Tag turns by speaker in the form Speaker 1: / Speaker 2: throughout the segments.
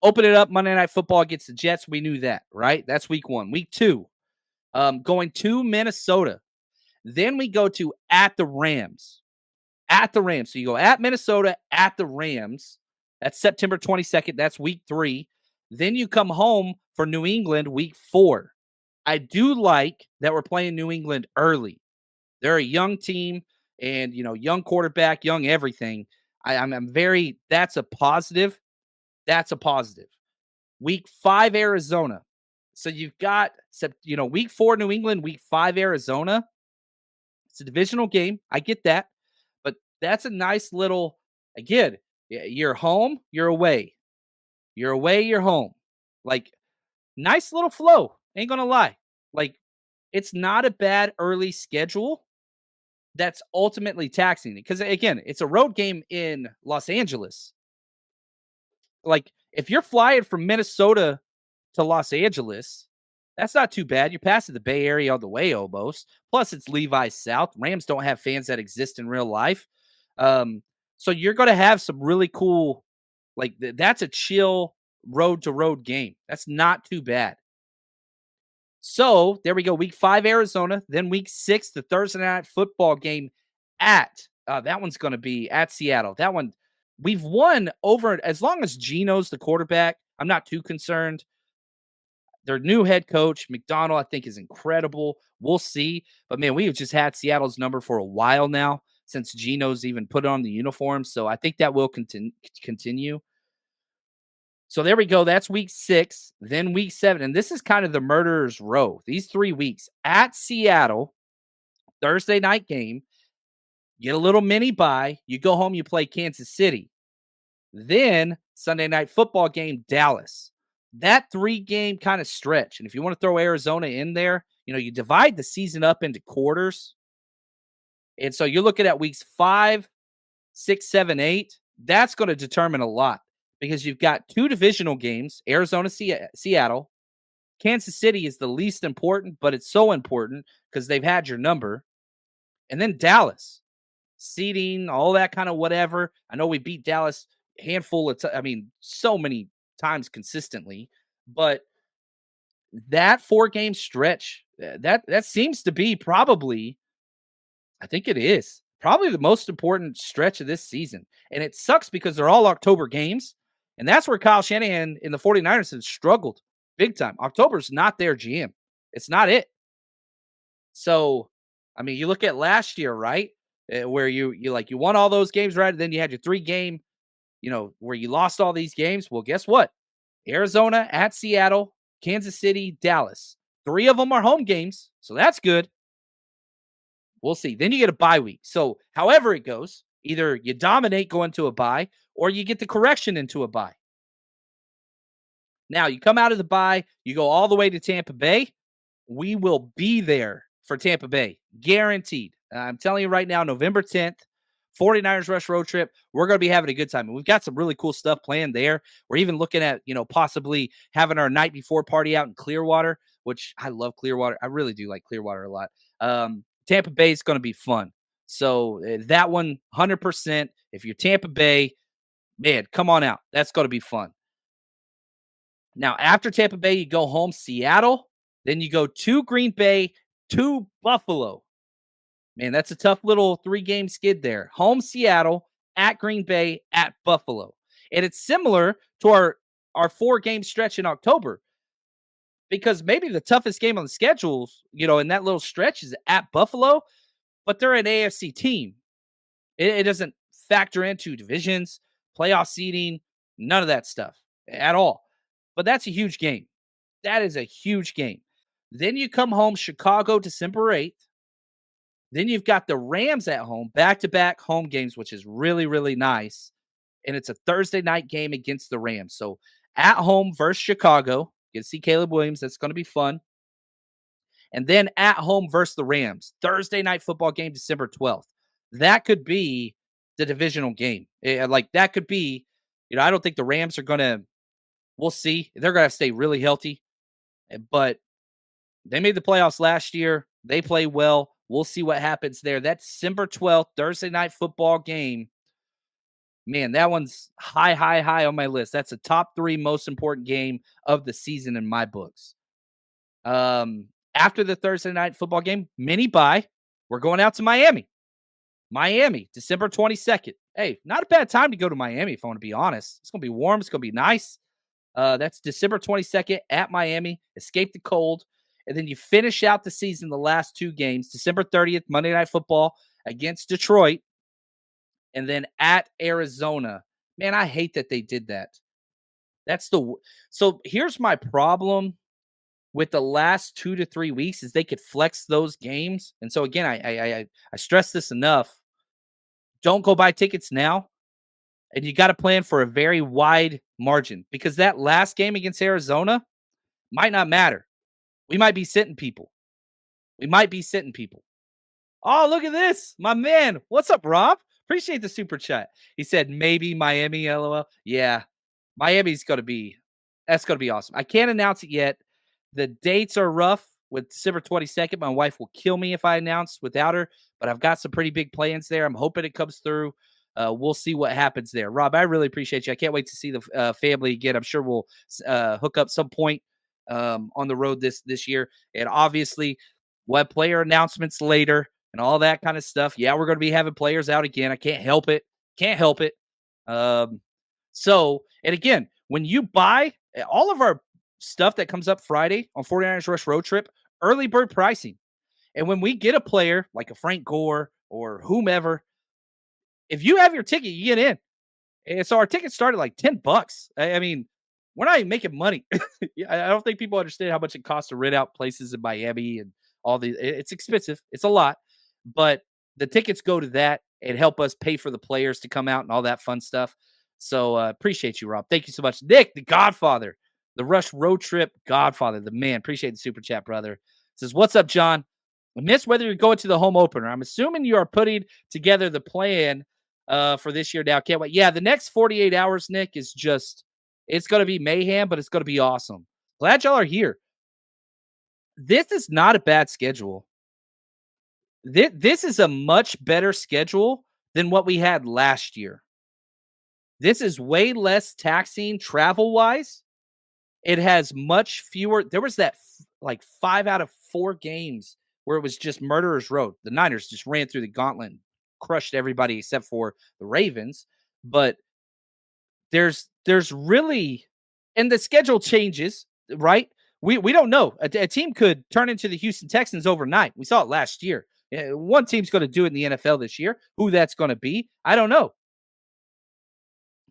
Speaker 1: Open it up Monday Night Football against the Jets. We knew that, right? That's week 1. Week 2, going to Minnesota. Then we go to at the Rams. At the Rams. So you go at Minnesota, at the Rams. That's September 22nd. That's week 3. Then you come home for New England week 4. I do like that we're playing New England early. They're a young team and, young quarterback, young everything. I'm very, that's a positive. That's a positive. Week 5, Arizona. So you've got, week 4, New England, week 5, Arizona. It's a divisional game. I get that. But that's a nice little, again, you're home, you're away. You're away, you're home. Like, nice little flow. Ain't going to lie. Like, it's not a bad early schedule that's ultimately taxing. Because, again, it's a road game in Los Angeles. Like, if you're flying from Minnesota to Los Angeles, that's not too bad. You're passing the Bay Area on the way almost. Plus, it's Levi's South. Rams don't have fans that exist in real life. So you're going to have some really cool, that's a chill road to road game. That's not too bad. So there we go. Week 5, Arizona. Then week 6, the Thursday night football game at, that one's going to be at Seattle. That one, we've won over, as long as Geno's the quarterback, I'm not too concerned. Their new head coach, McDonald, I think is incredible. We'll see. But, man, we have just had Seattle's number for a while now since Geno's even put on the uniform. So I think that will continue. So there we go. That's week 6. Then week 7. And this is kind of the murderer's row. These 3 weeks at Seattle, Thursday night game. Get a little mini bye. You go home, you play Kansas City. Then Sunday night football game, Dallas. That 3-game kind of stretch. And if you want to throw Arizona in there, you divide the season up into quarters. And so you're looking at weeks 5, 6, 7, 8. That's going to determine a lot because you've got 2 divisional games, Arizona, Seattle. Kansas City is the least important, but it's so important because they've had your number. And then Dallas, seeding, all that kind of whatever. I know we beat Dallas a handful of so many times consistently, but that 4-game stretch, that seems to be probably, I think it is probably the most important stretch of this season. And it sucks because they're all October games. And that's where Kyle Shanahan in the 49ers has struggled big time. October's not their GM. It's not it. So, you look at last year, right? Where you won all those games, right? And then you had your 3-game, where you lost all these games. Well, guess what? Arizona, at Seattle, Kansas City, Dallas. 3 of them are home games. So that's good. We'll see. Then you get a bye week. So however it goes, either you dominate going to a bye or you get the correction into a bye. Now you come out of the bye, you go all the way to Tampa Bay. We will be there for Tampa Bay. Guaranteed. I'm telling you right now, November 10th, 49ers Rush road trip. We're going to be having a good time. And we've got some really cool stuff planned there. We're even looking at, possibly having our night before party out in Clearwater, which I love Clearwater. I really do like Clearwater a lot. Tampa Bay is going to be fun. So that one, 100%. If you're Tampa Bay, man, come on out. That's going to be fun. Now, after Tampa Bay, you go home, Seattle. Then you go to Green Bay, to Buffalo. Man, that's a tough little 3-game skid there. Home Seattle, at Green Bay, at Buffalo. And it's similar to our 4-game stretch in October. Because maybe the toughest game on the schedules, in that little stretch is at Buffalo, but they're an AFC team. It doesn't factor into divisions, playoff seeding, none of that stuff at all. But that's a huge game. That is a huge game. Then you come home, Chicago, December 8th. Then you've got the Rams at home, back-to-back home games, which is really, really nice. And it's a Thursday night game against the Rams. So at home versus Chicago, you get to see Caleb Williams. That's going to be fun. And then at home versus the Rams, Thursday night football game, December 12th. That could be the divisional game. That could be, I don't think the Rams are going to, we'll see. They're going to stay really healthy. But they made the playoffs last year. They play well. We'll see what happens there. That December 12th, Thursday night football game. Man, that one's high, high, high on my list. That's a top 3 most important game of the season in my books. After the Thursday night football game, mini bye. We're going out to Miami. Miami, December 22nd. Hey, not a bad time to go to Miami, if I want to be honest. It's going to be warm. It's going to be nice. That's December 22nd at Miami. Escape the cold. And then you finish out the season, the last 2 games, December 30th, Monday Night Football against Detroit, and then at Arizona. Man, I hate that they did that. So here's my problem with the last 2 to 3 weeks is they could flex those games. And so again, I stress this enough. Don't go buy tickets now. And you got to plan for a very wide margin because that last game against Arizona might not matter. We might be sitting people. We might be sitting people. Oh, look at this. My man. What's up, Rob? Appreciate the super chat. He said maybe Miami, LOL. Yeah. Miami's going to be that's going to be awesome. I can't announce it yet. The dates are rough with December 22nd. My wife will kill me if I announce without her, but I've got some pretty big plans there. I'm hoping it comes through. We'll see what happens there. Rob, I really appreciate you. I can't wait to see the family again. I'm sure we'll hook up some point on the road this year. And obviously, we'll have player announcements later and all that kind of stuff. Yeah, we're going to be having players out again. I can't help it. Can't help it. And again, when you buy all of our stuff that comes up Friday on 49ers Rush Road Trip, early bird pricing. And when we get a player like a Frank Gore or whomever, if you have your ticket, you get in. And so our tickets start at like $10. I mean, we're not even making money. I don't think people understand how much it costs to rent out places in Miami and all these. It's expensive. It's a lot, but the tickets go to that and help us pay for the players to come out and all that fun stuff. So appreciate you, Rob. Thank you so much. Nick, the Godfather, the Rush Road Trip Godfather, the man. Appreciate the super chat, brother. Says, what's up, John? I miss whether you're going to the home opener. I'm assuming you are putting together the plan for this year now. Can't wait. Yeah, the next 48 hours, Nick, is just, it's going to be mayhem, but it's going to be awesome. Glad y'all are here. This is not a bad schedule. This is a much better schedule than what we had last year. This is way less taxing travel-wise. It has much fewer. There was that like 5 out of 4 games where it was just murderer's road. The Niners just ran through the gauntlet and crushed everybody except for the Ravens. But there's really, and the schedule changes, right? We don't know. A team could turn into the Houston Texans overnight. We saw it last year. One team's going to do it in the NFL this year. Who that's going to be, I don't know.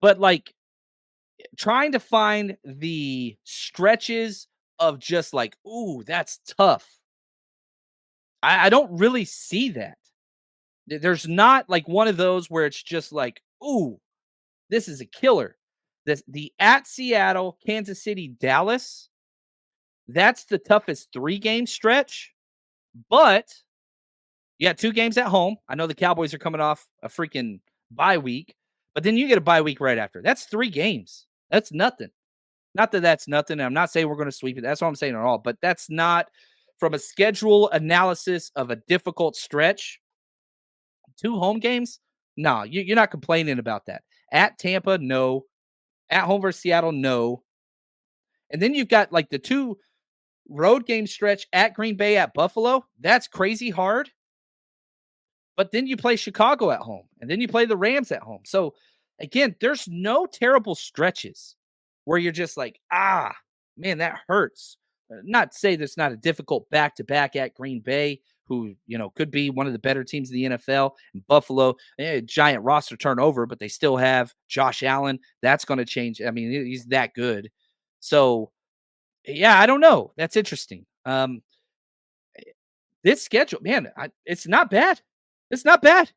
Speaker 1: But like trying to find the stretches of just like, ooh, that's tough. I don't really see that. There's not like one of those where it's just like, ooh, this is a killer. The at Seattle, Kansas City, Dallas, that's the toughest 3-game stretch. But yeah, 2 games at home. I know the Cowboys are coming off a freaking bye week, but then you get a bye week right after. That's 3 games. That's nothing. Not that that's nothing. I'm not saying we're going to sweep it. That's what I'm saying at all. But that's not from a schedule analysis of a difficult stretch. 2 home games? No, you're not complaining about that. At Tampa, no. At home versus Seattle, no. And then you've got like the 2 road game stretch at Green Bay, at Buffalo. That's crazy hard. But then you play Chicago at home, and then you play the Rams at home. So again, there's no terrible stretches where you're just like, man, that hurts. Not to say there's not a difficult back-to-back at Green Bay, who, could be one of the better teams in the NFL. And Buffalo, giant roster turnover, but they still have Josh Allen. That's going to change. I mean, he's that good. So, yeah, I don't know. That's interesting. This schedule, man, it's not bad. It's not bad.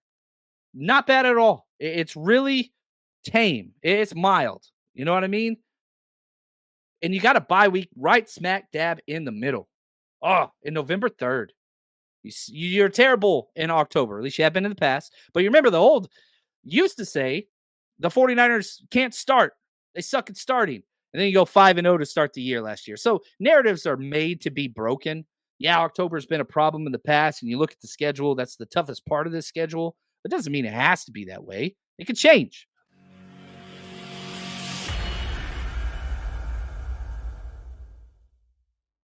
Speaker 1: Not bad at all. It's really tame. It's mild. You know what I mean? And you got a bye week right smack dab in the middle. Oh, in November 3rd. You're terrible in October. At least you have been in the past. But you remember the old used to say the 49ers can't start. They suck at starting. And then you go 5-0 to start the year last year. So narratives are made to be broken. Yeah, October's been a problem in the past. And you look at the schedule, that's the toughest part of this schedule. It doesn't mean it has to be that way. It could change.